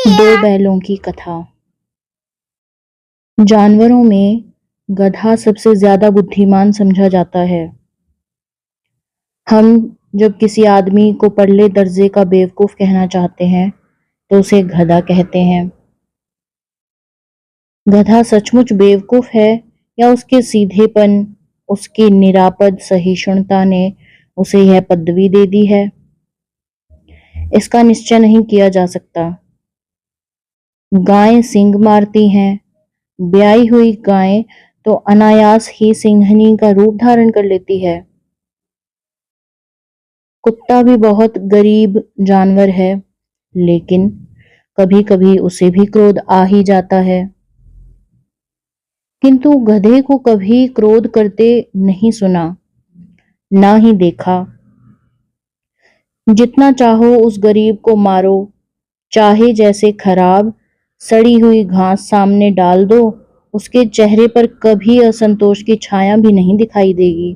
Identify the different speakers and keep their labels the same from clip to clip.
Speaker 1: दो बैलों की कथा। जानवरों में गधा सबसे ज्यादा बुद्धिमान समझा जाता है। हम जब किसी आदमी को परले दर्जे का बेवकूफ कहना चाहते हैं तो उसे गधा कहते हैं। गधा सचमुच बेवकूफ है या उसके सीधेपन, उसकी निरापद सहिष्णुता ने उसे यह पदवी दे दी है, इसका निश्चय नहीं किया जा सकता। गायें सींग मारती हैं। ब्याई हुई गाय तो अनायास ही सिंहनी का रूप धारण कर लेती है। कुत्ता भी बहुत गरीब जानवर है, लेकिन कभी-कभी उसे भी क्रोध आ ही जाता है। किंतु गधे को कभी क्रोध करते नहीं सुना, ना ही देखा। जितना चाहो उस गरीब को मारो, चाहे जैसे खराब सड़ी हुई घास सामने डाल दो, उसके चेहरे पर कभी असंतोष की छाया भी नहीं दिखाई देगी।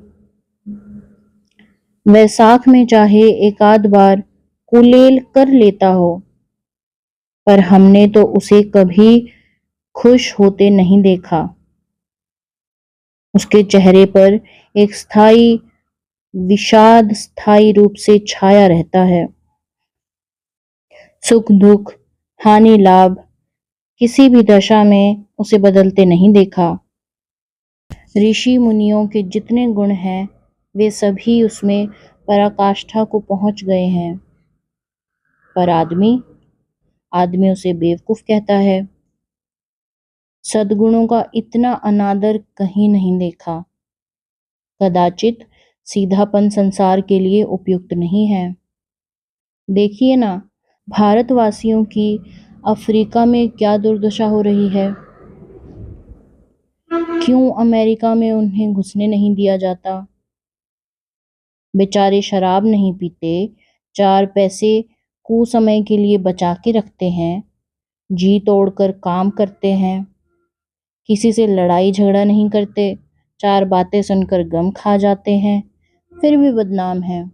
Speaker 1: वैसाख में चाहे एक आध बार कुलेल कर लेता हो, पर हमने तो उसे कभी खुश होते नहीं देखा। उसके चेहरे पर एक स्थायी विषाद स्थायी रूप से छाया रहता है। सुख दुख, हानि लाभ, किसी भी दशा में उसे बदलते नहीं देखा। ऋषि मुनियों के जितने गुण हैं, वे सभी उसमें पराकाष्ठा को पहुंच गए हैं। पर आदमी उसे बेवकूफ कहता है। सद्गुणों का इतना अनादर कहीं नहीं देखा। कदाचित सीधापन संसार के लिए उपयुक्त नहीं है। देखिए ना, भारतवासियों की अफ्रीका में क्या दुर्दशा हो रही है। क्यों अमेरिका में उन्हें घुसने नहीं दिया जाता। बेचारे शराब नहीं पीते, 4 पैसे कुसमय के लिए बचा के रखते हैं, जी तोड़कर काम करते हैं, किसी से लड़ाई झगड़ा नहीं करते, 4 बातें सुनकर गम खा जाते हैं, फिर भी बदनाम हैं।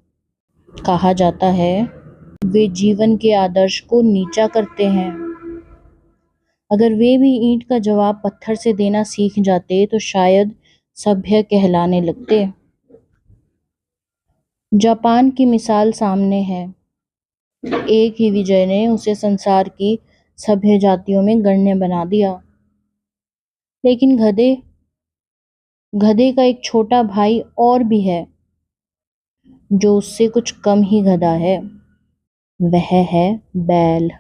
Speaker 1: कहा जाता है वे जीवन के आदर्श को नीचा करते हैं। अगर वे भी ईंट का जवाब पत्थर से देना सीख जाते तो शायद सभ्य कहलाने लगते। जापान की मिसाल सामने है। एक ही विजय ने उसे संसार की सभ्य जातियों में गण्य बना दिया। लेकिन गधे का एक छोटा भाई और भी है, जो उससे कुछ कम ही गधा है। वह है बैल।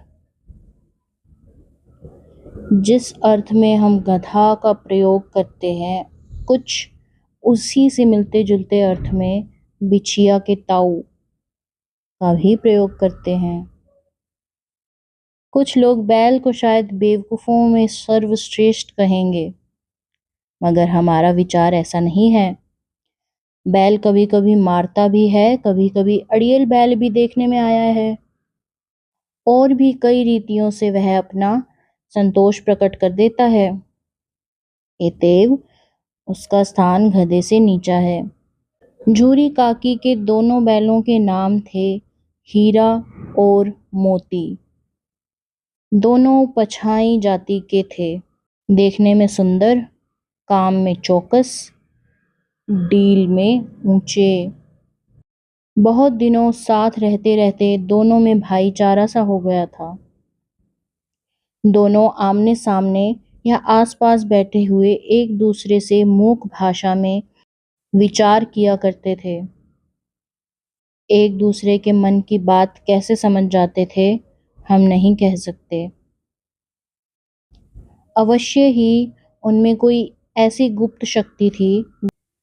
Speaker 1: जिस अर्थ में हम गधा का प्रयोग करते हैं, कुछ उसी से मिलते जुलते अर्थ में बिछिया के ताऊ का भी प्रयोग करते हैं। कुछ लोग बैल को शायद बेवकूफों में सर्वश्रेष्ठ कहेंगे, मगर हमारा विचार ऐसा नहीं है। बैल कभी कभी मारता भी है, कभी कभी अड़ियल बैल भी देखने में आया है। और भी कई रीतियों से वह अपना संतोष प्रकट कर देता है। एतेव उसका स्थान गधे से नीचा है। झूरी काकी के दोनों बैलों के नाम थे हीरा और मोती। दोनों पछाई जाति के थे, देखने में सुंदर, काम में चौकस, डील में ऊंचे। बहुत दिनों साथ रहते रहते दोनों में भाईचारा सा हो गया था। दोनों आमने सामने या आसपास बैठे हुए एक दूसरे से मूक भाषा में विचार किया करते थे। एक दूसरे के मन की बात कैसे समझ जाते थे, हम नहीं कह सकते। अवश्य ही उनमें कोई ऐसी गुप्त शक्ति थी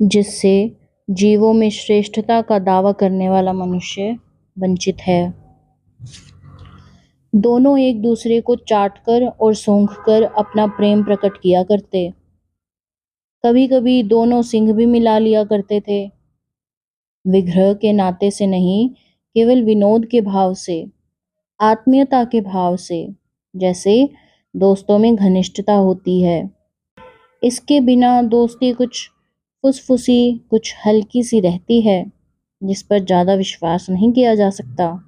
Speaker 1: जिससे जीवों में श्रेष्ठता का दावा करने वाला मनुष्य वंचित है। दोनों एक दूसरे को चाटकर और सूंघकर अपना प्रेम प्रकट किया करते। कभी कभी दोनों सिंग भी मिला लिया करते थे। विग्रह के नाते से नहीं, केवल विनोद के भाव से, आत्मीयता के भाव से, जैसे दोस्तों में घनिष्ठता होती है। इसके बिना दोस्ती कुछ फुसफुसी, कुछ हल्की सी रहती है, जिस पर ज्यादा विश्वास नहीं किया जा सकता।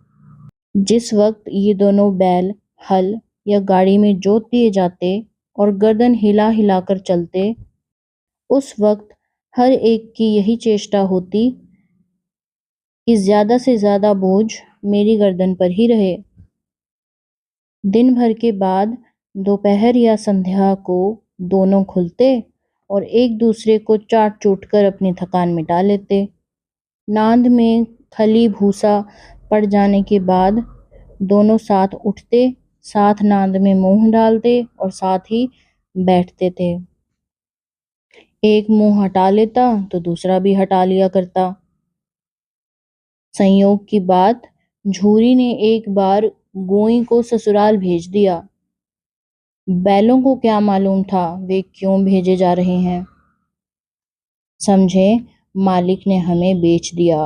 Speaker 1: जिस वक्त ये दोनों बैल हल या गाड़ी में जोत दिए जाते और गर्दन हिला हिलाकर चलते, उस वक्त हर एक की यही चेष्टा होती कि ज्यादा से ज्यादा बोझ मेरी गर्दन पर ही रहे। दिन भर के बाद दोपहर या संध्या को दोनों खुलते और एक दूसरे को चाट चूट कर अपनी थकान मिटा लेते। नांद में खली भूसा पड़ जाने के बाद दोनों साथ उठते, साथ नांद में मुंह डालते और साथ ही बैठते थे। एक मुंह हटा लेता तो दूसरा भी हटा लिया करता। संयोग की बात, झूरी ने एक बार गोई को ससुराल भेज दिया। बैलों को क्या मालूम था वे क्यों भेजे जा रहे हैं। समझे, मालिक ने हमें बेच दिया।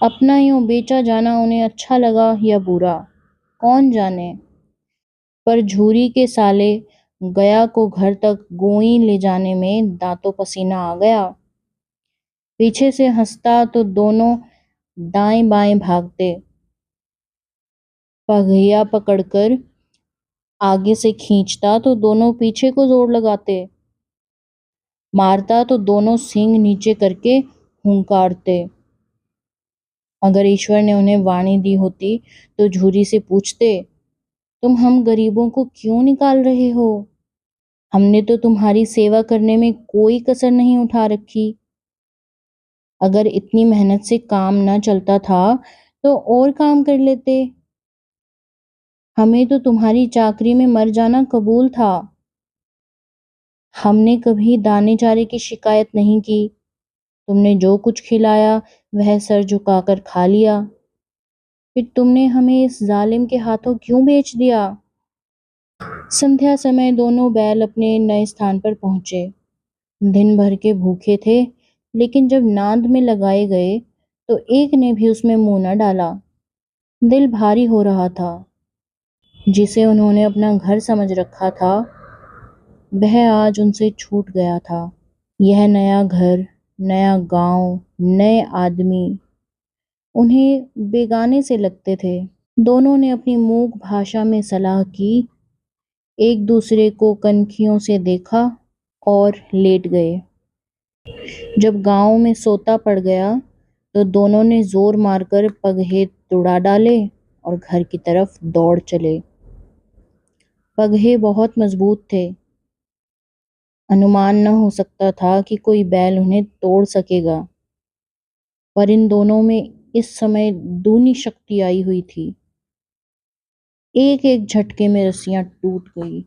Speaker 1: अपना यूं बेचा जाना उन्हें अच्छा लगा या बुरा, कौन जाने, पर झूरी के साले गया को घर तक गोई ले जाने में दांतों पसीना आ गया। पीछे से हंसता तो दोनों दाएं बाएं भागते, पगहिया पकड़कर आगे से खींचता तो दोनों पीछे को जोर लगाते, मारता तो दोनों सींग नीचे करके हुंकारते। अगर ईश्वर ने उन्हें वाणी दी होती तो झूरी से पूछते, तुम हम गरीबों को क्यों निकाल रहे हो? हमने तो तुम्हारी सेवा करने में कोई कसर नहीं उठा रखी। अगर इतनी मेहनत से काम न चलता था तो और काम कर लेते। हमें तो तुम्हारी चाकरी में मर जाना कबूल था। हमने कभी दाने चारे की शिकायत नहीं की। तुमने जो कुछ खिलाया वह सर झुकाकर खा लिया। फिर तुमने हमें इस जालिम के हाथों क्यों बेच दिया? संध्या समय दोनों बैल अपने नए स्थान पर पहुंचे। दिन भर के भूखे थे, लेकिन जब नांद में लगाए गए तो एक ने भी उसमें मुंह न डाला। दिल भारी हो रहा था। जिसे उन्होंने अपना घर समझ रखा था वह आज उनसे छूट गया था। यह नया घर, नया गांव, नए आदमी उन्हें बेगाने से लगते थे। दोनों ने अपनी मूक भाषा में सलाह की, एक दूसरे को कनखियों से देखा और लेट गए। जब गांव में सोता पड़ गया तो दोनों ने जोर मारकर पगहे तुड़ा डाले और घर की तरफ दौड़ चले। पगहे बहुत मजबूत थे। अनुमान न हो सकता था कि कोई बैल उन्हें तोड़ सकेगा, पर इन दोनों में इस समय दूनी शक्ति आई हुई थी। एक एक झटके में रस्सियां टूट गई।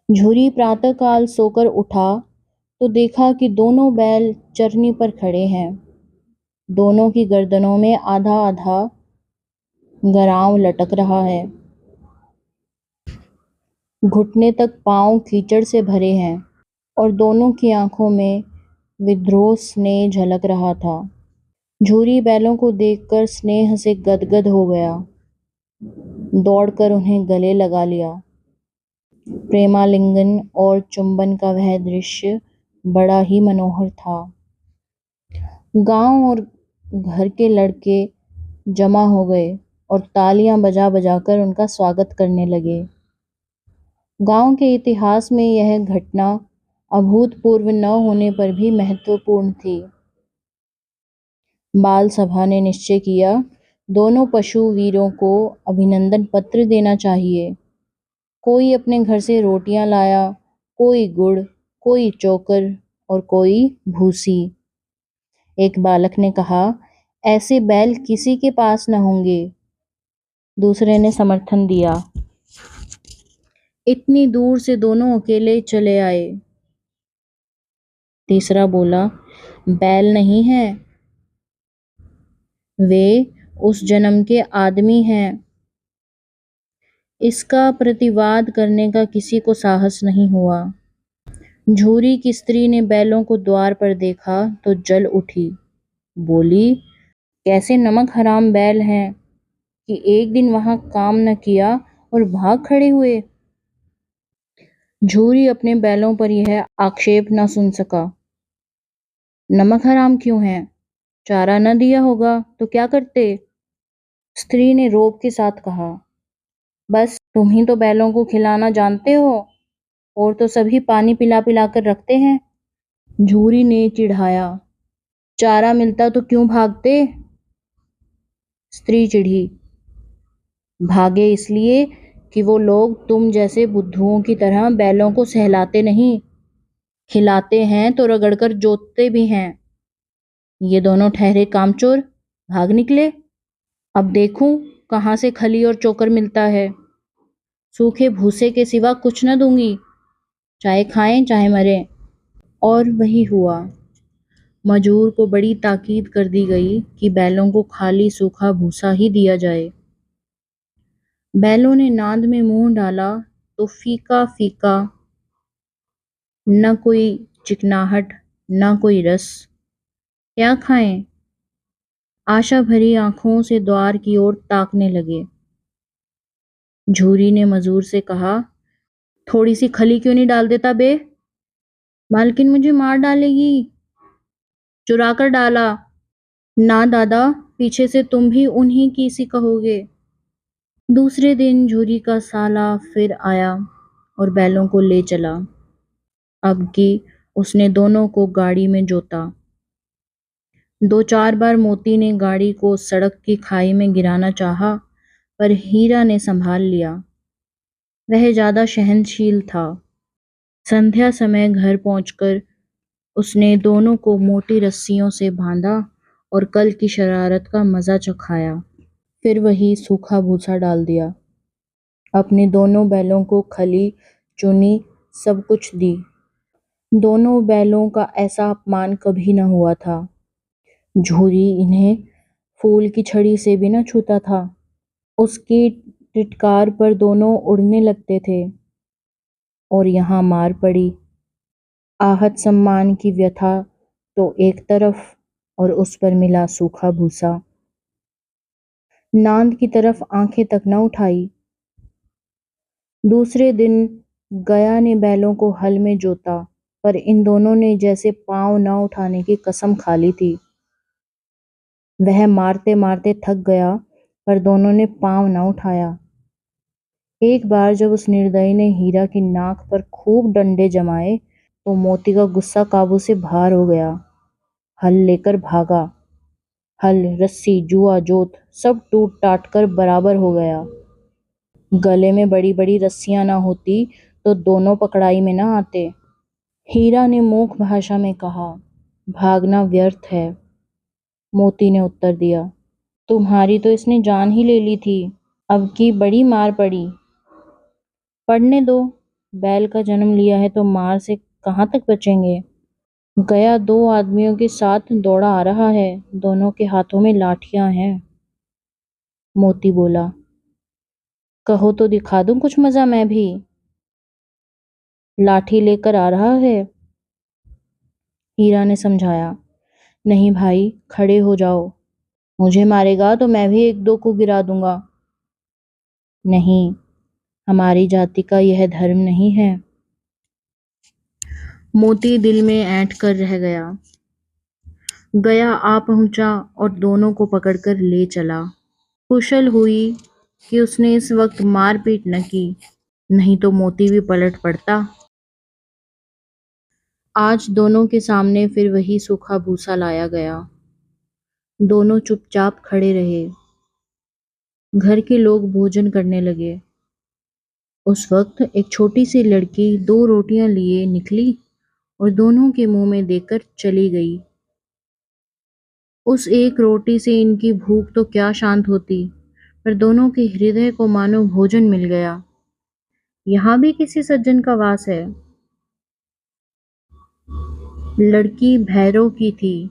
Speaker 1: झूरी प्रातःकाल सोकर उठा तो देखा कि दोनों बैल चरनी पर खड़े हैं। दोनों की गर्दनों में आधा आधा गरांव लटक रहा है। घुटने तक पांव कीचड़ से भरे हैं और दोनों की आंखों में विद्रोह स्नेह झलक रहा था। झूरी बैलों को देखकर स्नेह से गदगद हो गया। दौड़कर उन्हें गले लगा लिया। प्रेमालिंगन और चुंबन का वह दृश्य बड़ा ही मनोहर था। गांव और घर के लड़के जमा हो गए और तालियां बजा बजाकर उनका स्वागत करने लगे। गांव के इतिहास में यह घटना अभूतपूर्व न होने पर भी महत्वपूर्ण थी। बाल सभा ने निश्चय किया, दोनों पशु वीरों को अभिनंदन पत्र देना चाहिए। कोई अपने घर से रोटियां लाया, कोई गुड़, कोई चोकर और कोई भूसी। एक बालक ने कहा, ऐसे बैल किसी के पास न होंगे। दूसरे ने समर्थन दिया, इतनी दूर से दोनों अकेले चले आए। तीसरा बोला, बैल नहीं है, वे उस जन्म के आदमी हैं। इसका प्रतिवाद करने का किसी को साहस नहीं हुआ। झूरी की स्त्री ने बैलों को द्वार पर देखा तो जल उठी। बोली, कैसे नमक हराम बैल हैं कि एक दिन वहां काम न किया और भाग खड़े हुए। झूरी अपने बैलों पर यह आक्षेप न सुन सका। नमक हराम क्यों है? चारा न दिया होगा तो क्या करते? स्त्री ने रोब के साथ कहा, बस तुम ही तो बैलों को खिलाना जानते हो, और तो सभी पानी पिला पिला कर रखते हैं। झूरी ने चिढ़ाया, चारा मिलता तो क्यों भागते? स्त्री चिढ़ी, भागे इसलिए कि वो लोग तुम जैसे बुद्धुओं की तरह बैलों को सहलाते नहीं, खिलाते हैं तो रगड़कर जोतते भी हैं। ये दोनों ठहरे कामचोर भाग निकले। अब देखूं कहाँ से खली और चोकर मिलता है। सूखे भूसे के सिवा कुछ न दूंगी, चाहे खाएं चाहे मरें। और वही हुआ। मजूर को बड़ी ताकीद कर दी गई कि बैलों को खाली सूखा भूसा ही दिया जाए। बैलों ने नाद में मुंह डाला तो फीका फीका, न कोई चिकनाहट न कोई रस। क्या खाएं? आशा भरी आंखों से द्वार की ओर ताकने लगे। झूरी ने मजूर से कहा, थोड़ी सी खली क्यों नहीं डाल देता बे? मालकिन मुझे मार डालेगी। चुरा कर डाला। ना दादा, पीछे से तुम भी उन्हीं की सी कहोगे। दूसरे दिन झूरी का साला फिर आया और बैलों को ले चला। अब की उसने दोनों को गाड़ी में जोता। 2-4 बार मोती ने गाड़ी को सड़क की खाई में गिराना चाहा, पर हीरा ने संभाल लिया। वह ज्यादा सहनशील था। संध्या समय घर पहुंचकर उसने दोनों को मोटी रस्सियों से बांधा और कल की शरारत का मजा चखाया। फिर वही सूखा भूसा डाल दिया। अपने दोनों बैलों को खली, चुनी, सब कुछ दी। दोनों बैलों का ऐसा अपमान कभी न हुआ था। झूरी इन्हें फूल की छड़ी से भी न छूता था। उसकी टिटकार पर दोनों उड़ने लगते थे। और यहाँ मार पड़ी। आहत सम्मान की व्यथा तो एक तरफ और उस पर मिला सूखा भूसा। नांद की तरफ आंखें तक न उठाई। दूसरे दिन गया ने बैलों को हल में जोता, पर इन दोनों ने जैसे पांव न उठाने की कसम खा ली थी। वह मारते मारते थक गया, पर दोनों ने पांव न उठाया। एक बार जब उस निर्दयी ने हीरा की नाक पर खूब डंडे जमाए तो मोती का गुस्सा काबू से बाहर हो गया। हल लेकर भागा। हल, रस्सी, जुआ, जोत सब टूट टाट कर बराबर हो गया। गले में बड़ी बड़ी रस्सियां ना होती तो दोनों पकड़ाई में ना आते। हीरा ने मूक भाषा में कहा, भागना व्यर्थ है। मोती ने उत्तर दिया, तुम्हारी तो इसने जान ही ले ली थी। अब की बड़ी मार पड़ी। पढ़ने दो, बैल का जन्म लिया है तो मार से कहाँ तक बचेंगे। गया 2 आदमियों के साथ दौड़ा आ रहा है, दोनों के हाथों में लाठियां हैं। मोती बोला, कहो तो दिखा दूं कुछ मजा मैं भी। लाठी लेकर आ रहा है। हीरा ने समझाया, नहीं भाई, खड़े हो जाओ। मुझे मारेगा तो मैं भी 1-2 को गिरा दूंगा। नहीं, हमारी जाति का यह धर्म नहीं है। मोती दिल में ऐंठ कर रह गया। गया आ पहुंचा और दोनों को पकड़कर ले चला। कुशल हुई कि उसने इस वक्त मारपीट न की, नहीं तो मोती भी पलट पड़ता। आज दोनों के सामने फिर वही सूखा भूसा लाया गया। दोनों चुपचाप खड़े रहे। घर के लोग भोजन करने लगे। उस वक्त एक छोटी सी लड़की 2 रोटियां लिए निकली और दोनों के मुंह में देकर चली गई। उस एक रोटी से इनकी भूख तो क्या शांत होती, पर दोनों के हृदय को मानो भोजन मिल गया। यहाँ भी किसी सज्जन का वास है। लड़की भैरव की थी।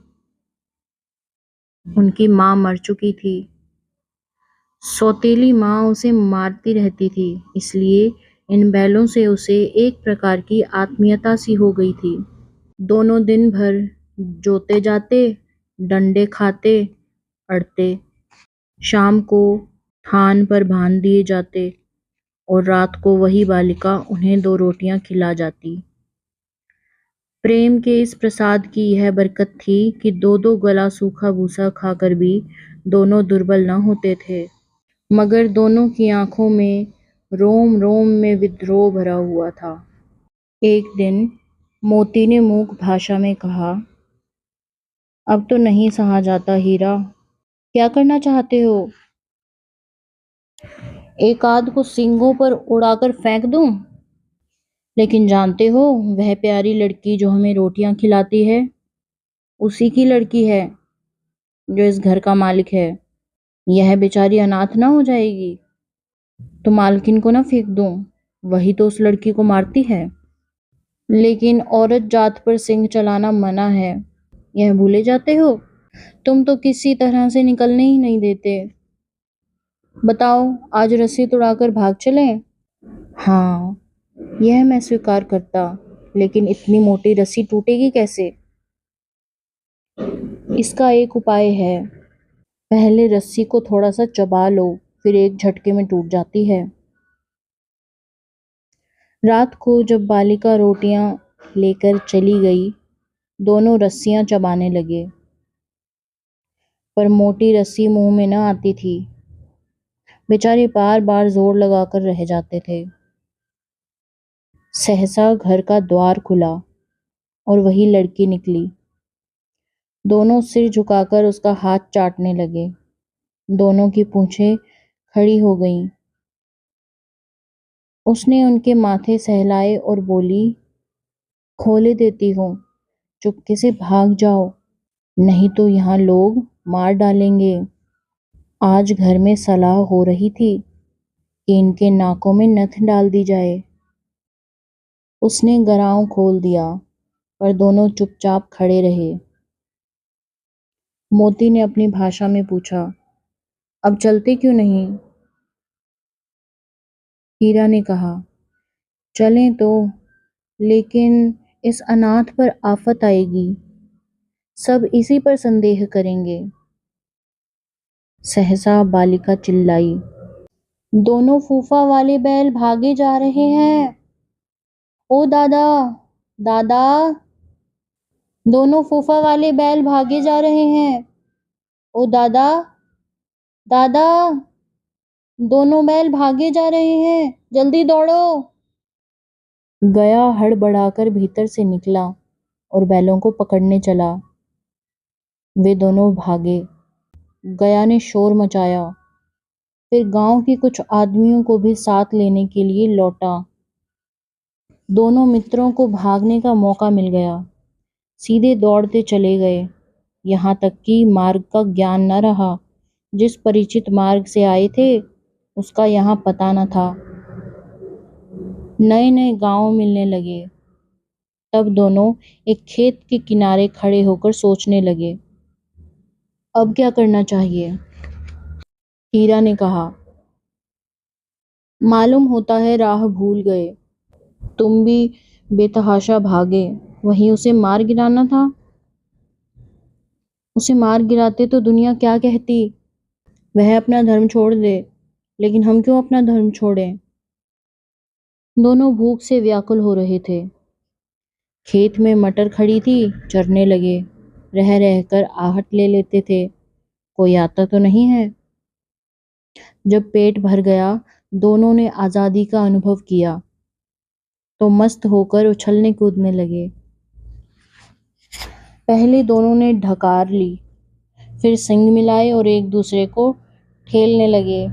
Speaker 1: उनकी माँ मर चुकी थी। सौतेली माँ उसे मारती रहती थी, इसलिए इन बैलों से उसे एक प्रकार की आत्मीयता सी हो गई थी। दोनों दिन भर जोते जाते, डंडे खाते, अड़ते। शाम को थान पर बांध दिए जाते और रात को वही बालिका उन्हें 2 रोटियां खिला जाती। प्रेम के इस प्रसाद की यह बरकत थी कि 2-2 गला सूखा भूसा खाकर भी दोनों दुर्बल न होते थे। मगर दोनों की आंखों में रोम रोम में विद्रोह भरा हुआ था। एक दिन मोती ने मूक भाषा में कहा, अब तो नहीं सहा जाता हीरा। क्या करना चाहते हो? एक आध को सींगों पर उड़ाकर फेंक दूं? लेकिन जानते हो, वह प्यारी लड़की जो हमें रोटियां खिलाती है, उसी की लड़की है जो इस घर का मालिक है। यह बेचारी अनाथ ना हो जाएगी? तो मालकिन को ना फेंक दूं? वही तो उस लड़की को मारती है। लेकिन औरत जात पर सिंग चलाना मना है, यह भूले जाते हो? तुम तो किसी तरह से निकलने ही नहीं देते। बताओ, आज रस्सी तुड़ाकर भाग चलें? हाँ, यह मैं स्वीकार करता, लेकिन इतनी मोटी रस्सी टूटेगी कैसे? इसका एक उपाय है। पहले रस्सी को थोड़ा सा चबा लो, फिर एक झटके में टूट जाती है। रात को जब बालिका रोटियां लेकर चली गई, दोनों रस्सियां चबाने लगे, पर मोटी रस्सी मुंह में न आती थी। बेचारे बार बार जोर लगाकर रह जाते थे। सहसा घर का द्वार खुला और वही लड़की निकली। दोनों सिर झुकाकर उसका हाथ चाटने लगे। दोनों की पूंछें खड़ी हो गईं। उसने उनके माथे सहलाए और बोली, खोले देती हूँ, चुपके से भाग जाओ, नहीं तो यहाँ लोग मार डालेंगे। आज घर में सलाह हो रही थी कि इनके नाकों में नथ डाल दी जाए। उसने गराव खोल दिया, पर दोनों चुपचाप खड़े रहे। मोती ने अपनी भाषा में पूछा, अब चलते क्यों नहीं? हीरा ने कहा, चलें तो, लेकिन इस अनाथ पर आफत आएगी। सब इसी पर संदेह करेंगे। सहसा बालिका चिल्लाई, दोनों फूफा वाले बैल भागे जा रहे हैं। ओ दादा, दादा, दोनों फूफा वाले बैल भागे जा रहे हैं। ओ दादा, दादा, दोनों बैल भागे जा रहे हैं, जल्दी दौड़ो। गया हड़बड़ाकर भीतर से निकला और बैलों को पकड़ने चला। वे दोनों भागे। गया ने शोर मचाया, फिर गांव के कुछ आदमियों को भी साथ लेने के लिए लौटा। दोनों मित्रों को भागने का मौका मिल गया। सीधे दौड़ते चले गए, यहाँ तक कि मार्ग का ज्ञान न रहा। जिस परिचित मार्ग से आए थे, उसका यहाँ पता न था। नए नए गांव मिलने लगे। तब दोनों एक खेत के किनारे खड़े होकर सोचने लगे, अब क्या करना चाहिए? हीरा ने कहा, मालूम होता है राह भूल गए। तुम भी बेतहाशा भागे, वहीं उसे मार गिराना था। उसे मार गिराते तो दुनिया क्या कहती? वह अपना धर्म छोड़ दे, लेकिन हम क्यों अपना धर्म छोड़ें? दोनों भूख से व्याकुल हो रहे थे। खेत में मटर खड़ी थी, चरने लगे। रह रहकर आहट ले लेते थे, कोई आता तो नहीं है। जब पेट भर गया, दोनों ने आजादी का अनुभव किया तो मस्त होकर उछलने कूदने लगे। पहले दोनों ने ढकार ली, फिर सिंग मिलाए और एक दूसरे को ठेलने लगे।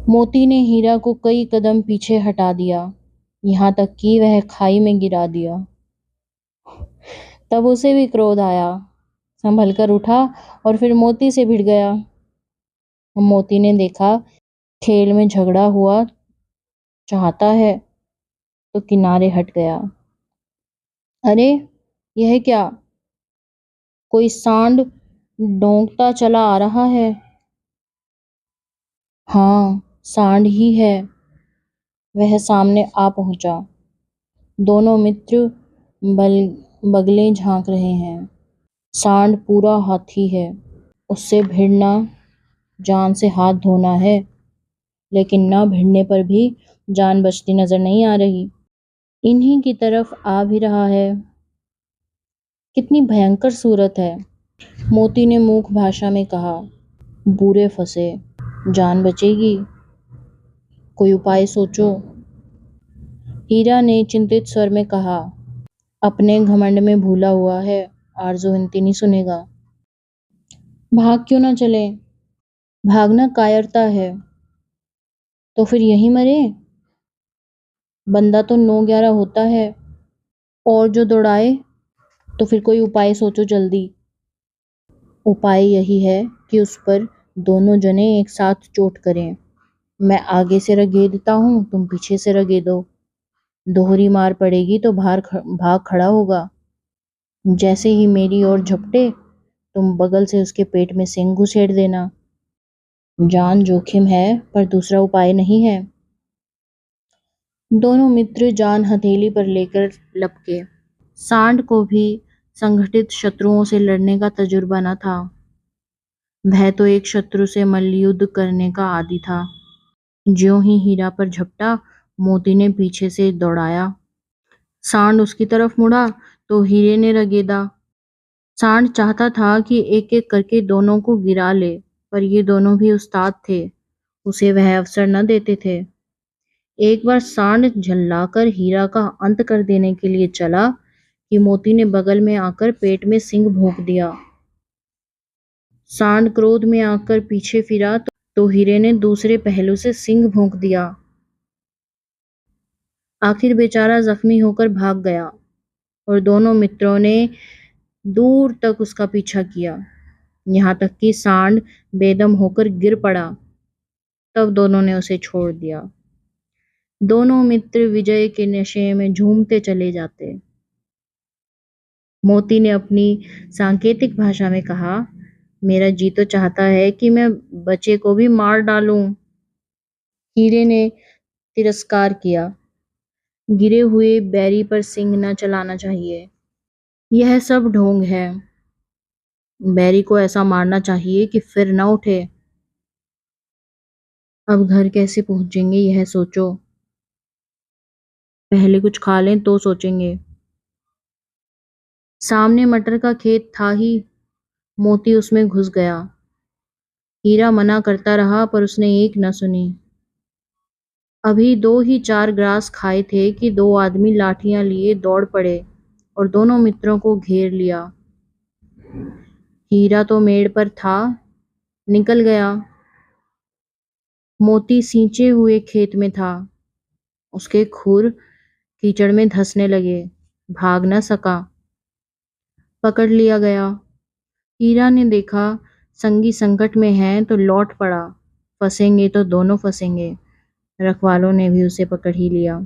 Speaker 1: मोती ने हीरा को कई कदम पीछे हटा दिया, यहाँ तक कि वह खाई में गिरा दिया। तब उसे भी क्रोध आया, संभल कर उठा और फिर मोती से भिड़ गया। मोती ने देखा खेल में झगड़ा हुआ चाहता है, तो किनारे हट गया। अरे, यह क्या? कोई सांड डोंकता चला आ रहा है। हाँ, सांड ही है। वह सामने आ पहुंचा। दोनों मित्र बल बगलें झांक रहे हैं। सांड पूरा हाथी है। उससे भिड़ना जान से हाथ धोना है, लेकिन न भिड़ने पर भी जान बचती नजर नहीं आ रही। इन्हीं की तरफ आ भी रहा है। कितनी भयंकर सूरत है। मोती ने मूक भाषा में कहा, बुरे फंसे। जान बचेगी। कोई उपाय सोचो। हीरा ने चिंतित स्वर में कहा। अपने घमंड में भूला हुआ है, आरज़ू हिंती नहीं सुनेगा। भाग क्यों ना चले? भागना कायरता है। तो फिर यहीं मरे? बंदा तो 9-11 होता है। और जो दौड़ाए? तो फिर कोई उपाय सोचो जल्दी। उपाय यही है कि उस पर दोनों जने एक साथ चोट करें। मैं आगे से रगेदता हूँ, तुम पीछे से रगेदो। दोहरी मार पड़ेगी तो भाग खड़ा होगा। जैसे ही मेरी ओर झपटे, तुम बगल से उसके पेट में सींग घुसेड़ देना। जान जोखिम है, पर दूसरा उपाय नहीं है। दोनों मित्र जान हथेली पर लेकर लपके। सांड को भी संगठित शत्रुओं से लड़ने का तजुर्बा न था। वह तो एक शत्रु से मल्लयुद्ध करने का आदी था। ज्यों ही हीरा पर झपटा, मोती ने पीछे से दौड़ाया। सांड उसकी तरफ मुड़ा तो हीरे ने रगेदा। सांड चाहता था कि एक एक करके दोनों को गिरा ले, पर ये दोनों भी उस्ताद थे, उसे वह अवसर न देते थे। एक बार सांड झल्लाकर हीरा का अंत कर देने के लिए चला कि मोती ने बगल में आकर पेट में सींग भोंक दिया। सांड क्रोध में आकर पीछे फिरा तो हीरे ने दूसरे पहलू से सींग भोंक दिया। आखिर बेचारा जख्मी होकर भाग गया और दोनों मित्रों ने दूर तक उसका पीछा किया, यहाँ तक कि सांड बेदम होकर गिर पड़ा। तब दोनों ने उसे छोड़ दिया। दोनों मित्र विजय के नशे में झूमते चले जाते। मोती ने अपनी सांकेतिक भाषा में कहा, मेरा जी तो चाहता है कि मैं बच्चे को भी मार डालूं। हीरे ने तिरस्कार किया, गिरे हुए बैरी पर सींग न चलाना चाहिए। यह सब ढोंग है। बैरी को ऐसा मारना चाहिए कि फिर न उठे। अब घर कैसे पहुंचेंगे यह सोचो। पहले कुछ खा लें तो सोचेंगे। सामने मटर का खेत था ही, मोती उसमें घुस गया। हीरा मना करता रहा पर उसने एक न सुनी। अभी 2 ही 4 ग्रास खाए थे कि 2 आदमी लाठियां लिए दौड़ पड़े और दोनों मित्रों को घेर लिया। हीरा तो मेड़ पर था, निकल गया। मोती सींचे हुए खेत में था। उसके खुर कीचड़ में धंसने लगे, भाग न सका, पकड़ लिया गया। हीरा ने देखा संगी संकट में है तो लौट पड़ा, फंसेंगे तो दोनों फंसेंगे। रखवालों ने भी उसे पकड़ ही लिया।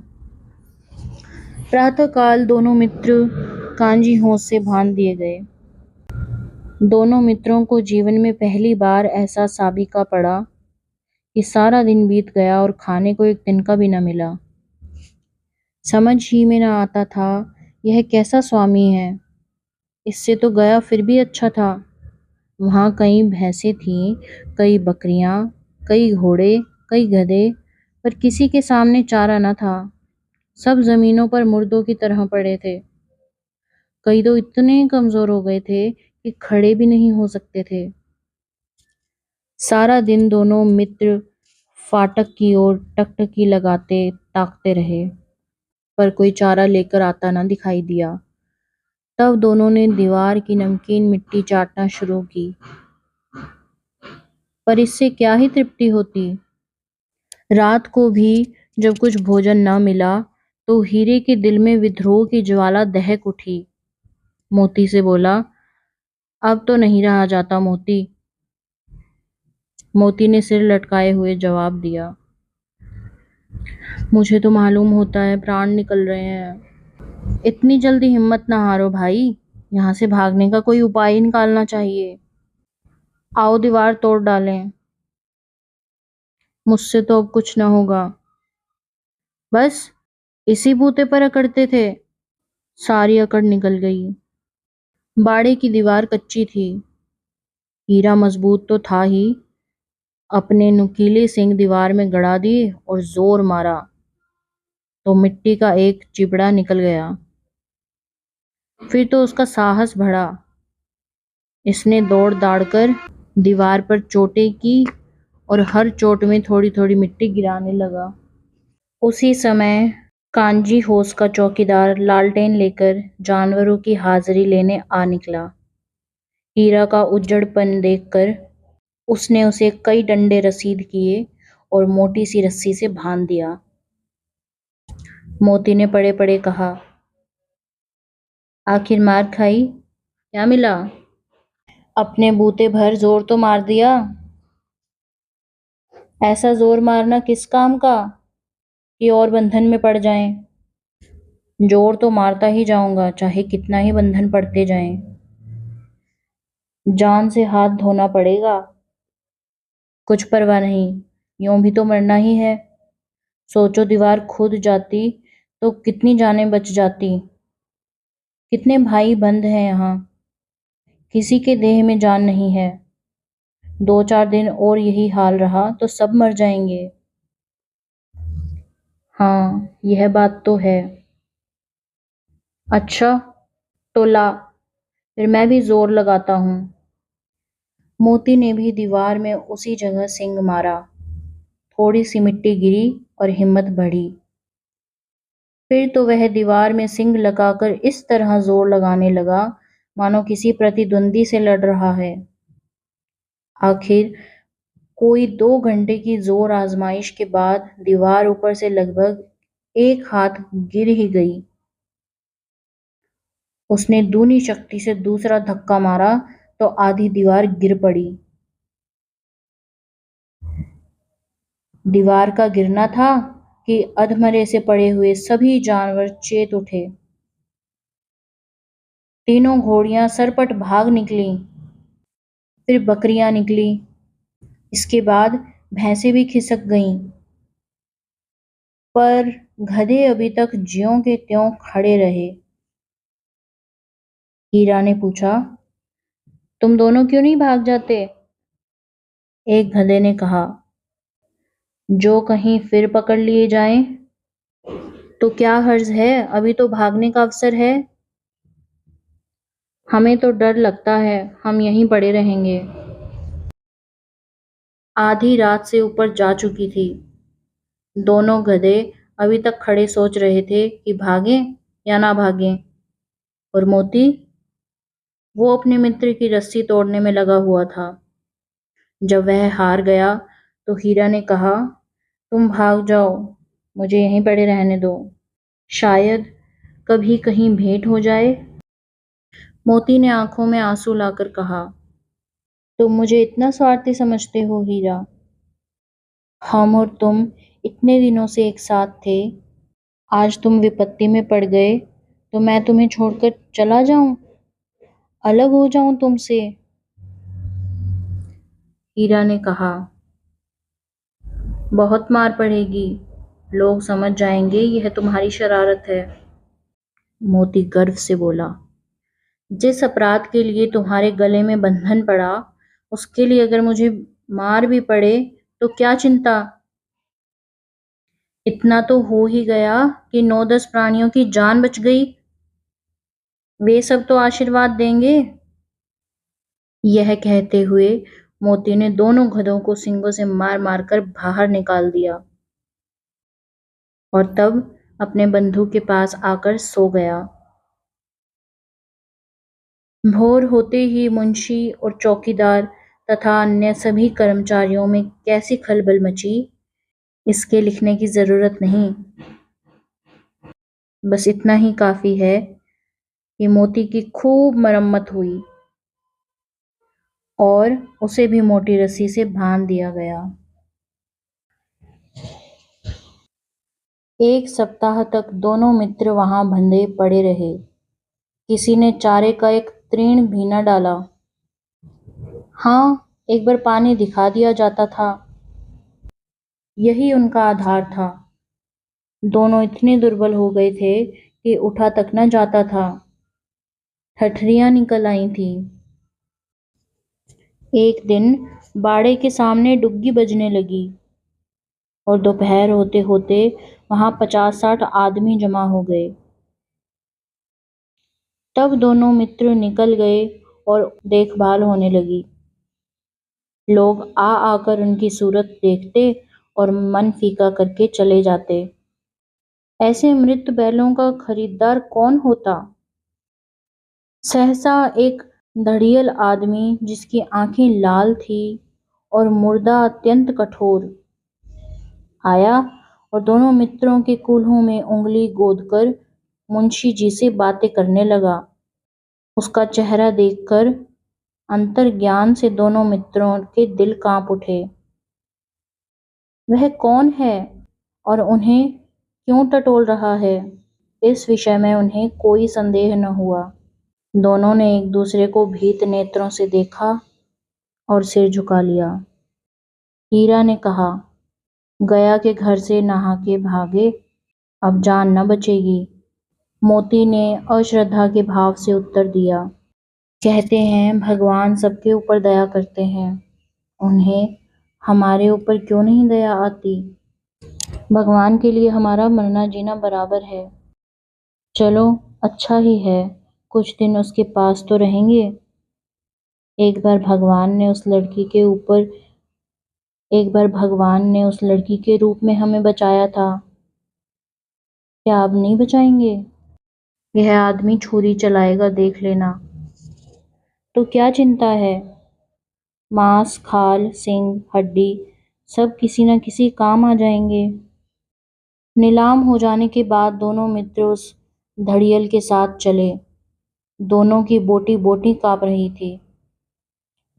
Speaker 1: प्रातःकाल दोनों मित्र कांजी होश से बांध दिए गए। दोनों मित्रों को जीवन में पहली बार ऐसा साबिका पड़ा कि सारा दिन बीत गया और खाने को एक तिनका भी न मिला। समझ ही में न आता था यह कैसा स्वामी है। इससे तो गया फिर भी अच्छा था। वहाँ कई भैंसें थीं, कई बकरियां, कई घोड़े, कई गधे, पर किसी के सामने चारा न था। सब जमीनों पर मुर्दों की तरह पड़े थे। कई तो इतने कमजोर हो गए थे कि खड़े भी नहीं हो सकते थे। सारा दिन दोनों मित्र फाटक की ओर टकटकी लगाते ताकते रहे, पर कोई चारा लेकर आता न दिखाई दिया। तब दोनों ने दीवार की नमकीन मिट्टी चाटना शुरू की, पर इससे क्या ही तृप्ति होती। रात को भी जब कुछ भोजन न मिला तो हीरे के दिल में विद्रोह की ज्वाला दहक उठी। मोती से बोला, अब तो नहीं रहा जाता मोती। मोती ने सिर लटकाए हुए जवाब दिया, मुझे तो मालूम होता है प्राण निकल रहे हैं। इतनी जल्दी हिम्मत ना हारो भाई, यहाँ से भागने का कोई उपाय ही निकालना चाहिए। आओ दीवार तोड़ डालें। मुझसे तो अब कुछ न होगा। बस इसी बूते पर अकड़ते थे। सारी अकड़ निकल गई। बाड़े की दीवार कच्ची थी। हीरा मजबूत तो था ही, अपने नुकीले सींग दीवार में गड़ा दिए और जोर मारा तो मिट्टी का एक चिबड़ा निकल गया। फिर तो उसका साहस बढ़ा। इसने दौड़ दाड़ कर दीवार पर चोटें की और हर चोट में थोड़ी थोड़ी मिट्टी गिराने लगा। उसी समय कांजी होस का चौकीदार लालटेन लेकर जानवरों की हाजिरी लेने आ निकला। हीरा का उजड़पन देखकर उसने उसे कई डंडे रसीद किए और मोटी सी रस्सी से बांध दिया। मोती ने पड़े पड़े कहा, आखिर मार खाई, क्या मिला? अपने बूते भर जोर तो मार दिया। ऐसा जोर मारना किस काम का कि और बंधन में पड़ जाएं। जोर तो मारता ही जाऊंगा, चाहे कितना ही बंधन पड़ते जाएं। जान से हाथ धोना पड़ेगा। कुछ परवाह नहीं, यूं भी तो मरना ही है। सोचो दीवार खुद जाती तो कितनी जानें बच जाती। कितने भाई बंद हैं यहाँ, किसी के देह में जान नहीं है। 2-4 दिन और यही हाल रहा तो सब मर जाएंगे। हाँ, यह बात तो है। अच्छा, तो ला, फिर मैं भी जोर लगाता हूँ। मोती ने भी दीवार में उसी जगह सिंग मारा। थोड़ी सी मिट्टी गिरी और हिम्मत बढ़ी। फिर तो वह दीवार में सिंग लगाकर इस तरह जोर लगाने लगा मानो किसी प्रतिद्वंदी से लड़ रहा है। आखिर कोई 2 घंटे की जोर आजमाइश के बाद दीवार ऊपर से लगभग 1 हाथ गिर ही गई। उसने दूनी शक्ति से दूसरा धक्का मारा तो आधी दीवार गिर पड़ी। दीवार का गिरना था कि अधमरे से पड़े हुए सभी जानवर चेत उठे। तीनों घोड़ियां सरपट भाग निकलीं। फिर बकरियां निकली। इसके बाद भैंसें भी खिसक गईं। पर गधे अभी तक ज्यों के त्यों खड़े रहे। हीरा ने पूछा, तुम दोनों क्यों नहीं भाग जाते? एक गधे ने कहा, जो कहीं फिर पकड़ लिए जाएं तो क्या हर्ज है, अभी तो भागने का अवसर है। हमें तो डर लगता है, हम यहीं पड़े रहेंगे। आधी रात से ऊपर जा चुकी थी। दोनों गधे अभी तक खड़े सोच रहे थे कि भागें या ना भागें। और मोती, वो अपने मित्र की रस्सी तोड़ने में लगा हुआ था। जब वह हार गया तो हीरा ने कहा, तुम भाग जाओ, मुझे यहीं पड़े रहने दो। शायद कभी कहीं भेंट हो जाए। मोती ने आंखों में आंसू लाकर कहा, तुम मुझे इतना स्वार्थी समझते हो हीरा? हम और तुम इतने दिनों से एक साथ थे। आज तुम विपत्ति में पड़ गए तो मैं तुम्हें छोड़कर चला जाऊं, अलग हो जाऊं तुमसे? हीरा ने कहा, बहुत मार पड़ेगी, लोग समझ जाएंगे यह तुम्हारी शरारत है। मोती गर्व से बोला, जिस अपराध के लिए तुम्हारे गले में बंधन पड़ा, उसके लिए अगर मुझे मार भी पड़े तो क्या चिंता। इतना तो हो ही गया कि 9-10 प्राणियों की जान बच गई। वे सब तो आशीर्वाद देंगे। यह कहते हुए मोती ने दोनों गधों को सींगों से मार मार कर बाहर निकाल दिया और तब अपने बंधु के पास आकर सो गया। भोर होते ही मुंशी और चौकीदार तथा अन्य सभी कर्मचारियों में कैसी खलबल मची, इसके लिखने की जरूरत नहीं। बस इतना ही काफी है कि मोती की खूब मरम्मत हुई और उसे भी मोटी रस्सी से बांध दिया गया। 1 सप्ताह तक दोनों मित्र वहां बंधे पड़े रहे। किसी ने चारे का एक तृण भी न डाला। हाँ, एक बार पानी दिखा दिया जाता था, यही उनका आधार था। दोनों इतने दुर्बल हो गए थे कि उठा तक न जाता था। ठठरियां निकल आई थीं। एक दिन बाड़े के सामने डुग्गी बजने लगी और दोपहर होते होते वहां 50-60 आदमी जमा हो गए। तब दोनों मित्र निकल गए और देखभाल होने लगी। लोग आ आकर उनकी सूरत देखते और मन फीका करके चले जाते। ऐसे मृत बैलों का खरीदार कौन होता? सहसा एक धड़ियल आदमी जिसकी आंखें लाल थी और मुर्दा अत्यंत कठोर आया और दोनों मित्रों के कूल्हों में उंगली गोदकर मुंशी जी से बातें करने लगा। उसका चेहरा देखकर अंतर्ज्ञान से दोनों मित्रों के दिल कांप उठे। वह कौन है और उन्हें क्यों टटोल रहा है, इस विषय में उन्हें कोई संदेह न हुआ। दोनों ने एक दूसरे को भीत नेत्रों से देखा और सिर झुका लिया। हीरा ने कहा, गया के घर से नहा के भागे, अब जान न बचेगी। मोती ने अश्रद्धा के भाव से उत्तर दिया, कहते हैं भगवान सबके ऊपर दया करते हैं, उन्हें हमारे ऊपर क्यों नहीं दया आती? भगवान के लिए हमारा मरना जीना बराबर है। चलो अच्छा ही है, कुछ दिन उसके पास तो रहेंगे। एक बार भगवान ने उस लड़की के रूप में हमें बचाया था, क्या अब नहीं बचाएंगे? यह आदमी छुरी चलाएगा, देख लेना। तो क्या चिंता है? मांस, खाल, सींग, हड्डी सब किसी न किसी काम आ जाएंगे। नीलाम हो जाने के बाद दोनों मित्र उस धड़ियल के साथ चले। दोनों की बोटी बोटी कांप रही थी।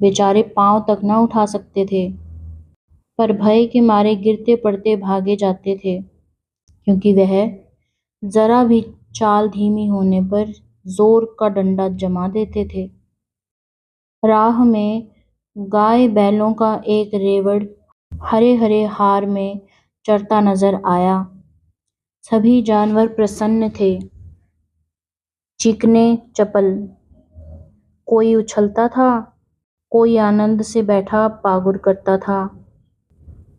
Speaker 1: बेचारे पांव तक न उठा सकते थे, पर भय के मारे गिरते पड़ते भागे जाते थे, क्योंकि वह जरा भी चाल धीमी होने पर जोर का डंडा जमा देते थे। राह में गाय बैलों का एक रेवड़ हरे हरे हार में चरता नजर आया। सभी जानवर प्रसन्न थे, चिकने चपल। कोई उछलता था, कोई आनंद से बैठा पागुर करता था।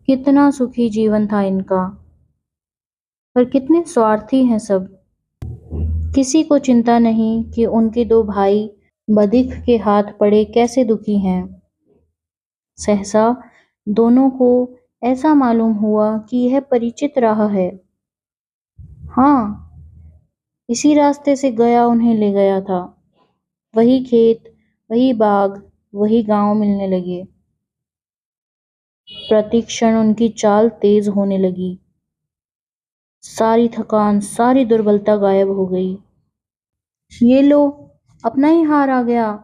Speaker 1: कितना सुखी जीवन था इनका, पर कितने स्वार्थी हैं सब। किसी को चिंता नहीं कि उनके दो भाई बदिख के हाथ पड़े कैसे दुखी हैं। सहसा दोनों को ऐसा मालूम हुआ कि यह परिचित राह है। हाँ, इसी रास्ते से गया उन्हें ले गया था। वही खेत, वही बाग, वही गांव मिलने लगे। प्रतिक्षण उनकी चाल तेज होने लगी। सारी थकान, सारी दुर्बलता गायब हो गई। ये लो, अपना ही हार आ गया।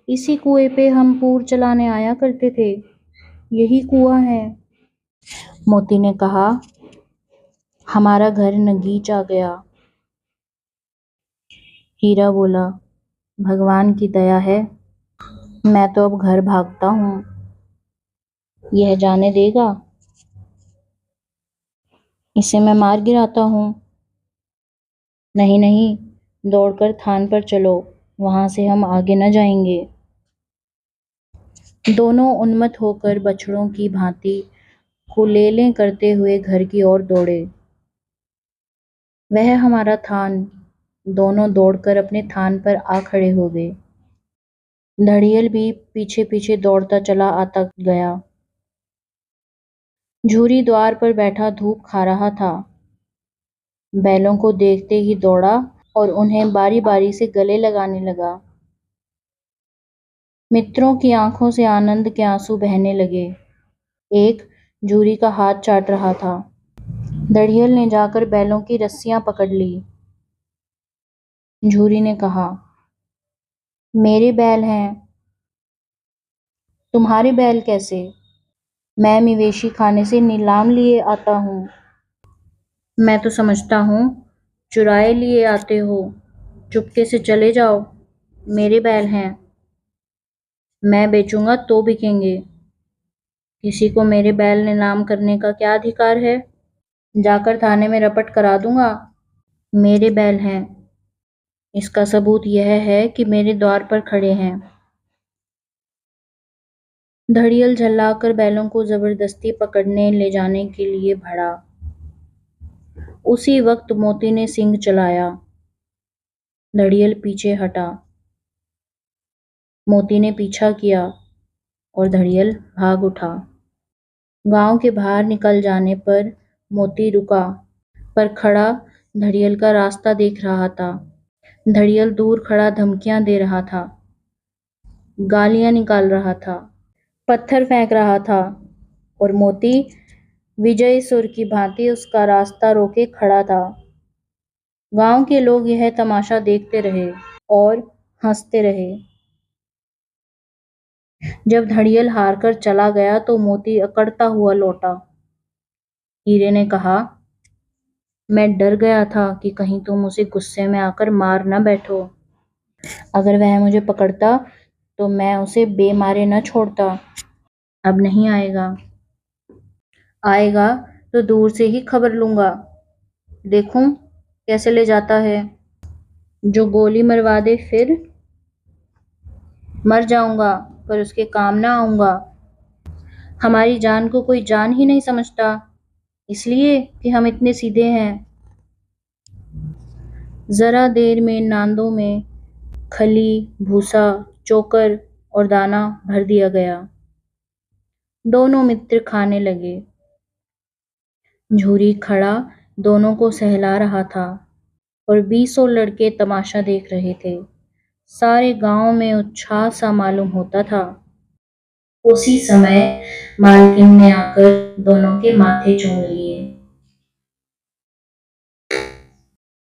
Speaker 1: इसी कुएं पे हम पूर चलाने आया करते थे। यही कुआं है। मोती ने कहा, हमारा घर नगीच आ गया। हीरा बोला, भगवान की दया है, मैं तो अब घर भागता हूँ। यह जाने देगा? इसे मैं मार गिराता हूँ। नहीं नहीं, दौड़कर थान पर चलो, वहां से हम आगे न जाएंगे। दोनों उन्मत्त होकर बछड़ों की भांति कुलेलें करते हुए घर की ओर दौड़े। वह हमारा थान। दोनों दौड़कर अपने थान पर आ खड़े हो गए। धड़ियल भी पीछे पीछे दौड़ता चला आता गया। झूरी द्वार पर बैठा धूप खा रहा था। बैलों को देखते ही दौड़ा और उन्हें बारी बारी से गले लगाने लगा। मित्रों की आंखों से आनंद के आंसू बहने लगे। एक झूरी का हाथ चाट रहा था। धड़ियल ने जाकर बैलों की रस्सियां पकड़ ली। झूरी ने कहा, मेरे बैल हैं। तुम्हारे बैल कैसे? मैं मवेशी खाने से नीलाम लिए आता हूँ। मैं तो समझता हूँ चुराए लिए आते हो। चुपके से चले जाओ, मेरे बैल हैं। मैं बेचूंगा तो बिकेंगे। किसी को मेरे बैल नीलाम करने का क्या अधिकार है? जाकर थाने में रपट करा दूंगा। मेरे बैल हैं, इसका सबूत यह है कि मेरे द्वार पर खड़े हैं। धड़ियल झल्लाकर बैलों को जबरदस्ती पकड़ने ले जाने के लिए बढ़ा। उसी वक्त मोती ने सींग चलाया। धड़ियल पीछे हटा। मोती ने पीछा किया। और धड़ियल भाग उठा। गांव के बाहर निकल जाने पर मोती रुका, पर खड़ा धड़ियल का रास्ता देख रहा था। धड़ियल दूर खड़ा धमकियां दे रहा था, गालियां निकाल रहा था, पत्थर फेंक रहा था, और मोती विजय सुर की भांति उसका रास्ता रोके खड़ा था। गांव के लोग यह तमाशा देखते रहे और हंसते रहे। जब धड़ियल हारकर चला गया तो मोती अकड़ता हुआ लौटा। हीरे ने कहा, मैं डर गया था कि कहीं तुम उसे गुस्से में आकर मार न बैठो। अगर वह मुझे पकड़ता तो मैं उसे बेमारे न छोड़ता। अब नहीं आएगा। आएगा तो दूर से ही खबर लूंगा, देखूं कैसे ले जाता है। जो गोली मरवा दे फिर मर जाऊंगा, पर उसके काम ना आऊंगा। हमारी जान को कोई जान ही नहीं समझता, इसलिए कि हम इतने सीधे हैं। जरा देर में नांदों में खली, भूसा, चोकर और दाना भर दिया गया। दोनों मित्र खाने लगे। झूरी खड़ा दोनों को सहला रहा था और 20 लड़के तमाशा देख रहे थे। सारे गांव में उत्साह सा मालूम होता था। उसी समय मालकिन ने आकर दोनों के माथे चूम लिए।